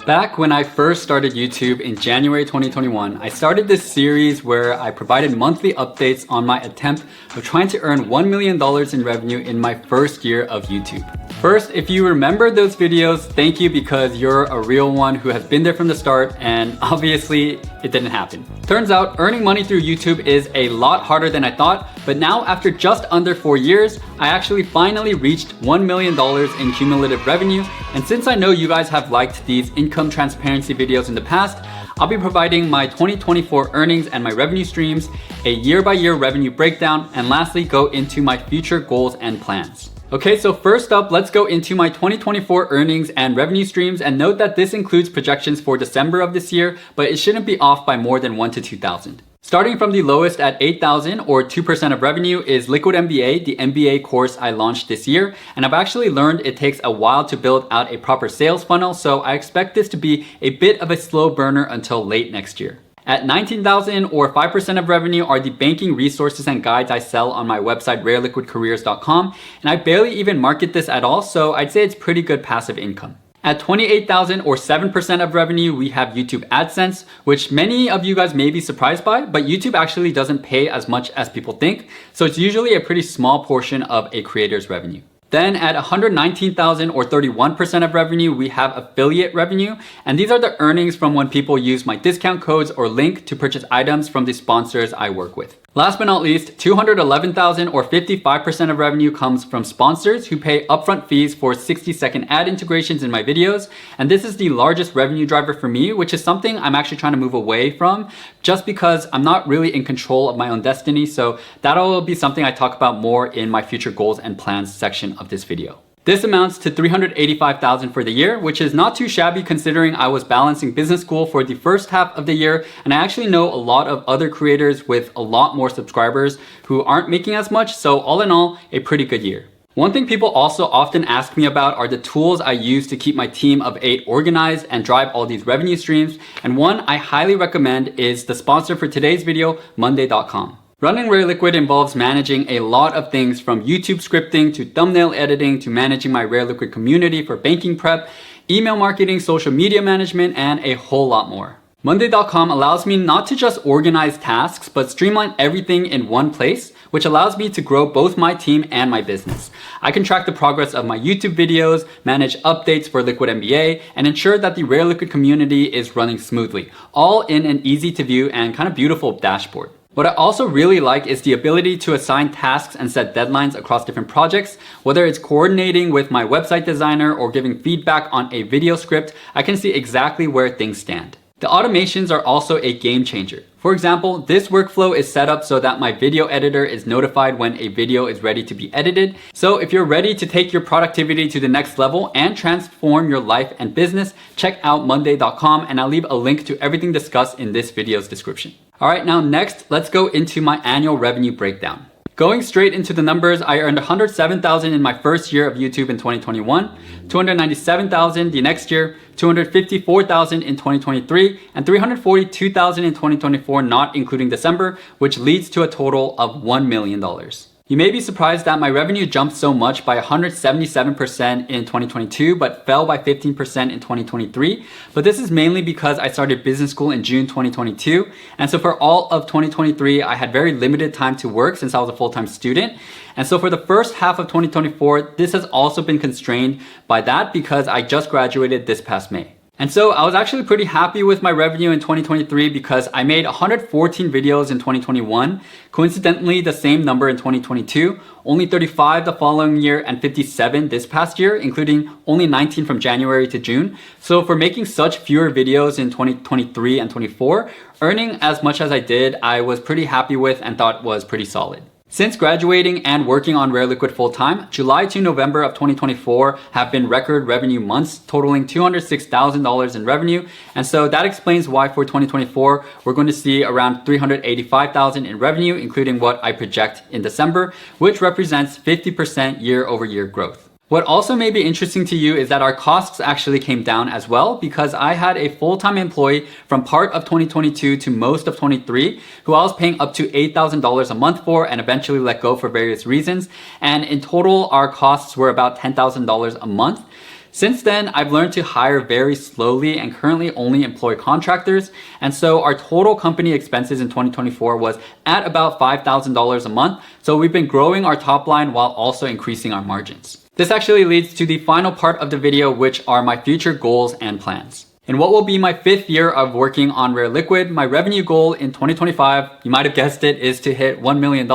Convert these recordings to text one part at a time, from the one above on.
Back when I first started YouTube in January 2021, I started this series where I provided monthly updates on my attempt of trying to earn $1 million in revenue in my first year of YouTube. First, if you remember those videos, thank you because you're a real one who has been there from the start, and obviously it didn't happen. Turns out earning money through YouTube is a lot harder than I thought, but now after just under 4 years, I actually finally reached $1 million in cumulative revenue. And since I know you guys have liked these income transparency videos in the past, I'll be providing my 2024 earnings and my revenue streams, a year-by-year revenue breakdown, and lastly go into my future goals and plans. Okay, so first up, let's go into my 2024 earnings and revenue streams, and note that this includes projections for December of this year, but it shouldn't be off by more than 1 to 2,000. Starting from the lowest at 8,000 or 2% of revenue is Liquid MBA, the MBA course I launched this year. And I've actually learned it takes a while to build out a proper sales funnel, so I expect this to be a bit of a slow burner until late next year. At 19,000 or 5% of revenue are the banking resources and guides I sell on my website rareliquidcareers.com, and I barely even market this at all, so I'd say it's pretty good passive income. At 28,000 or 7% of revenue, we have YouTube AdSense, which many of you guys may be surprised by, but YouTube actually doesn't pay as much as people think, so it's usually a pretty small portion of a creator's revenue. Then at 119,000 or 31% of revenue, we have affiliate revenue. And these are the earnings from when people use my discount codes or link to purchase items from the sponsors I work with. Last but not least, 211,000 or 55% of revenue comes from sponsors who pay upfront fees for 60-second ad integrations in my videos. And this is the largest revenue driver for me, which is something I'm actually trying to move away from just because I'm not really in control of my own destiny. So that'll be something I talk about more in my future goals and plans section of this video. This amounts to 385,000 for the year, which is not too shabby considering I was balancing business school for the first half of the year, and I actually know a lot of other creators with a lot more subscribers who aren't making as much, so all in all, a pretty good year. One thing people also often ask me about are the tools I use to keep my team of 8 organized and drive all these revenue streams, and one I highly recommend is the sponsor for today's video, Monday.com. Running rareliquid involves managing a lot of things from YouTube scripting to thumbnail editing to managing my rareliquid community for banking prep, email marketing, social media management, and a whole lot more. Monday.com allows me not to just organize tasks, but streamline everything in one place, which allows me to grow both my team and my business. I can track the progress of my YouTube videos, manage updates for Liquid MBA, and ensure that the rareliquid community is running smoothly, all in an easy to view and kind of beautiful dashboard. What I also really like is the ability to assign tasks and set deadlines across different projects. Whether it's coordinating with my website designer or giving feedback on a video script, I can see exactly where things stand. The automations are also a game changer. For example, this workflow is set up so that my video editor is notified when a video is ready to be edited. So if you're ready to take your productivity to the next level and transform your life and business, check out Monday.com, and I'll leave a link to everything discussed in this video's description. All right, now next, let's go into my annual revenue breakdown. Going straight into the numbers, I earned 107,000 in my first year of YouTube in 2021, 297,000 the next year, 254,000 in 2023, and 342,000 in 2024, not including December, which leads to a total of $1 million. You may be surprised that my revenue jumped so much by 177% in 2022, but fell by 15% in 2023. But this is mainly because I started business school in June 2022. And so for all of 2023, I had very limited time to work since I was a full-time student. And so for the first half of 2024, this has also been constrained by that because I just graduated this past May. And so I was actually pretty happy with my revenue in 2023 because I made 114 videos in 2021, coincidentally the same number in 2022, only 35 the following year, and 57 this past year, including only 19 from January to June. So for making such fewer videos in 2023 and 24, earning as much as I did, I was pretty happy with and thought was pretty solid. Since graduating and working on rareliquid full-time, July to November of 2024 have been record revenue months, totaling $206,000 in revenue. And so that explains why for 2024, we're going to see around $385,000 in revenue, including what I project in December, which represents 50% year-over-year growth. What also may be interesting to you is that our costs actually came down as well because I had a full-time employee from part of 2022 to most of 23 who I was paying up to $8,000 a month for and eventually let go for various reasons. And in total, our costs were about $10,000 a month. Since then, I've learned to hire very slowly and currently only employ contractors. And so our total company expenses in 2024 was at about $5,000 a month. So we've been growing our top line while also increasing our margins. This actually leads to the final part of the video, which are my future goals and plans. In what will be my 5th year of working on Rare Liquid, my revenue goal in 2025, you might have guessed it, is to hit $1 million.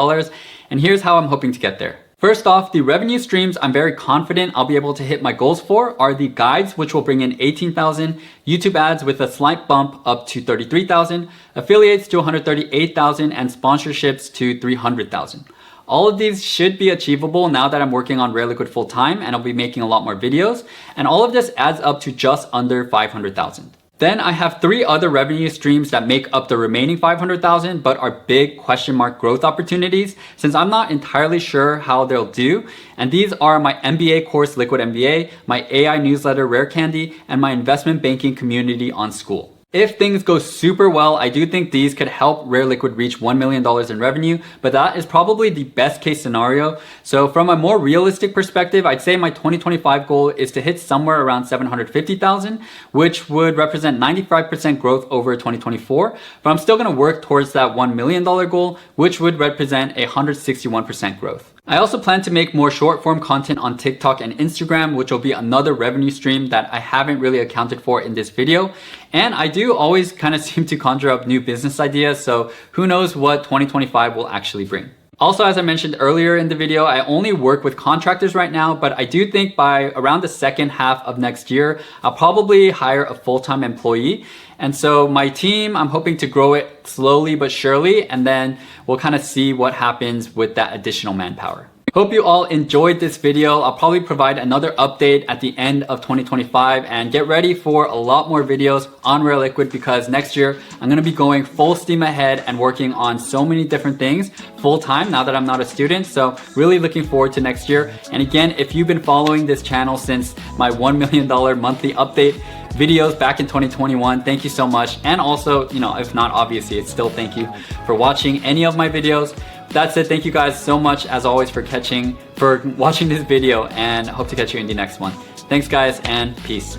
And here's how I'm hoping to get there. First off, the revenue streams I'm very confident I'll be able to hit my goals for are the guides, which will bring in 18,000, YouTube ads with a slight bump up to 33,000, affiliates to 138,000, and sponsorships to 300,000. All of these should be achievable now that I'm working on Rare Liquid full time and I'll be making a lot more videos. And all of this adds up to just under 500,000. Then I have 3 other revenue streams that make up the remaining 500,000 but are big question mark growth opportunities since I'm not entirely sure how they'll do. And these are my MBA course Liquid MBA, my AI newsletter Rare Candy, and my investment banking community on School. If things go super well, I do think these could help Rare Liquid reach $1 million in revenue, but that is probably the best case scenario. So from a more realistic perspective, I'd say my 2025 goal is to hit somewhere around 750,000, which would represent 95% growth over 2024. But I'm still gonna work towards that $1 million goal, which would represent 161% growth. I also plan to make more short form content on TikTok and Instagram, which will be another revenue stream that I haven't really accounted for in this video. And I do always kind of seem to conjure up new business ideas, so who knows what 2025 will actually bring. Also, as I mentioned earlier in the video, I only work with contractors right now, but I do think by around the second half of next year, I'll probably hire a full-time employee. And so my team, I'm hoping to grow it slowly but surely, and then we'll kind of see what happens with that additional manpower. Hope you all enjoyed this video. I'll probably provide another update at the end of 2025 and get ready for a lot more videos on Rare Liquid because next year I'm gonna be going full steam ahead and working on so many different things full time now that I'm not a student. So really looking forward to next year. And again, if you've been following this channel since my $1 million monthly update videos back in 2021, thank you so much. And also, if not, obviously, it's still thank you for watching any of my videos. That's it. Thank you guys so much as always for watching this video, and hope to catch you in the next one. Thanks guys, and peace.